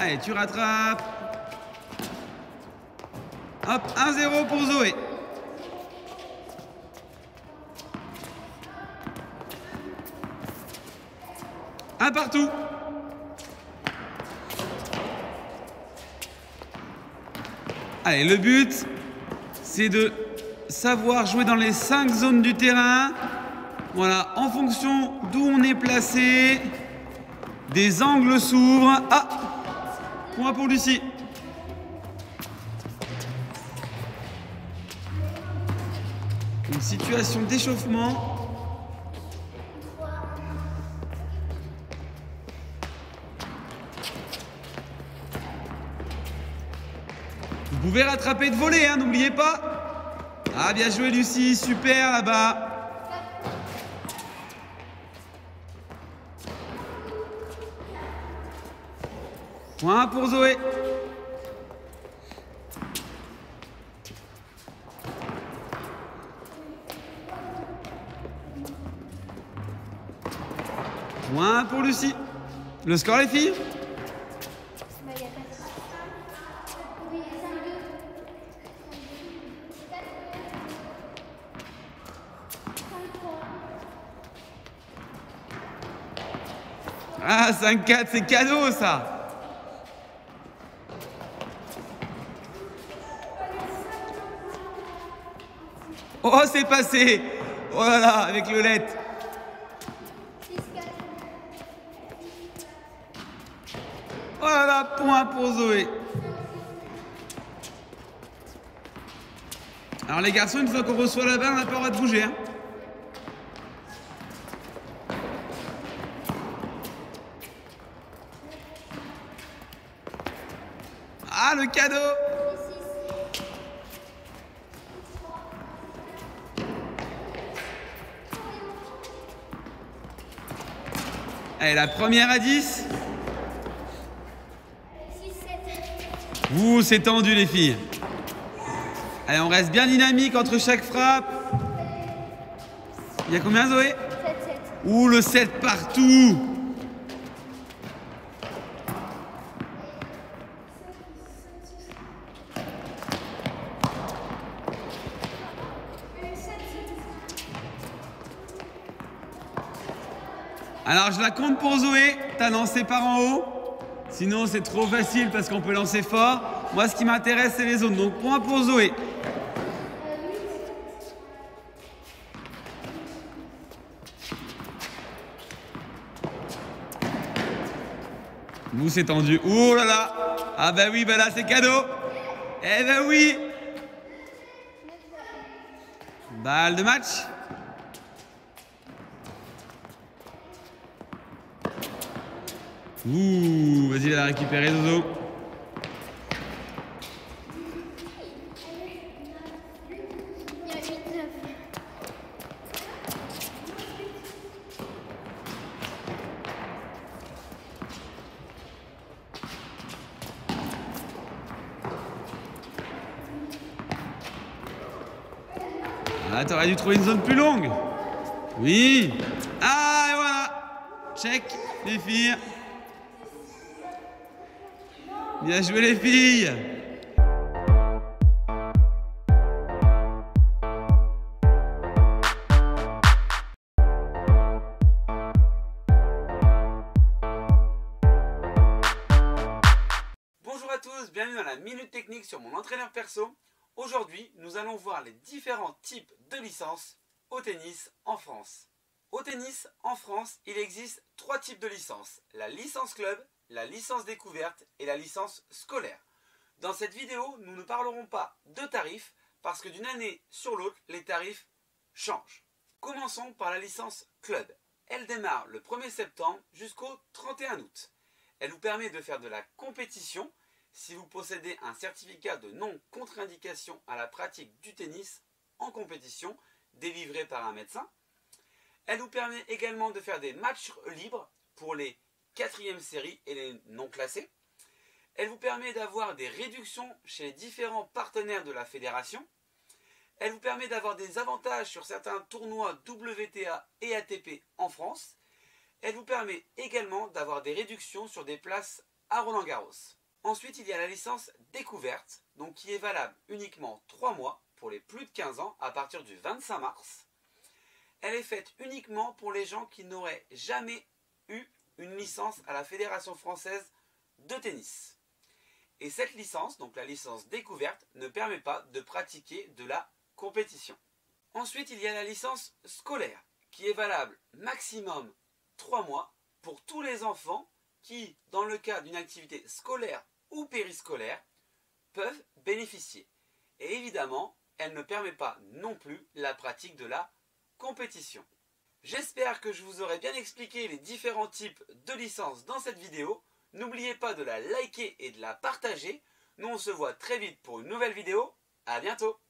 Allez, tu rattrapes. Hop, 1-0 pour Zoé. Un partout. Allez, le but, c'est de savoir jouer dans les 5 zones du terrain. Voilà, en fonction d'où on est placé, des angles s'ouvrent. Ah, point pour Lucie. Une situation d'échauffement. Vous pouvez rattraper de voler, hein, n'oubliez pas. Ah, bien joué Lucie, super là-bas. Point pour Zoé. Point pour Lucie. Le score les filles? Ah, 5-4, c'est cadeau ça. Oh, c'est passé. Oh là là, avec Lolette. Oh là là, point pour Zoé. Alors les garçons, une fois qu'on reçoit la balle, on n'a pas le droit de bouger. Hein. Ah, le cadeau! Allez, la première à 10. Ouh, c'est tendu les filles. Allez, on reste bien dynamique entre chaque frappe. Il y a combien, Zoé? 7-7. Ouh, le 7 partout. Alors, je la compte pour Zoé. T'as lancé par en haut. Sinon, c'est trop facile parce qu'on peut lancer fort. Moi, ce qui m'intéresse, c'est les zones. Donc, point pour Zoé. Vous, c'est tendu. Oh là là. Ah bah oui, bah là, c'est cadeau. Eh bah oui. Balle de match. Ouh, vas-y, va la récupérer, Zozo. Ah, t'aurais dû trouver une zone plus longue. Oui. Ah, et voilà. Check, les filles. Bien joué les filles. Bonjour à tous, bienvenue dans la Minute Technique sur mon entraîneur perso. Aujourd'hui, nous allons voir les différents types de licences au tennis en France. Au tennis en France, il existe 3 types de licences. La licence club, la licence découverte et la licence scolaire. Dans cette vidéo, nous ne parlerons pas de tarifs parce que d'une année sur l'autre, les tarifs changent. Commençons par la licence club. Elle démarre le 1er septembre jusqu'au 31 août. Elle vous permet de faire de la compétition si vous possédez un certificat de non-contre-indication à la pratique du tennis en compétition délivré par un médecin. Elle vous permet également de faire des matchs libres pour les 4e séries et les non classés. Elle vous permet d'avoir des réductions chez les différents partenaires de la fédération. Elle vous permet d'avoir des avantages sur certains tournois WTA et ATP en France. Elle vous permet également d'avoir des réductions sur des places à Roland-Garros. Ensuite, il y a la licence découverte, donc qui est valable uniquement 3 mois pour les plus de 15 ans à partir du 25 mars. Elle est faite uniquement pour les gens qui n'auraient jamais eu une licence à la Fédération française de tennis. Et cette licence, donc la licence découverte, ne permet pas de pratiquer de la compétition. Ensuite, il y a la licence scolaire, qui est valable maximum 3 mois pour tous les enfants qui, dans le cas d'une activité scolaire ou périscolaire, peuvent bénéficier. Et évidemment, elle ne permet pas non plus la pratique de la compétition. J'espère que je vous aurai bien expliqué les différents types de licences dans cette vidéo. N'oubliez pas de la liker et de la partager. Nous on se voit très vite pour une nouvelle vidéo. À bientôt!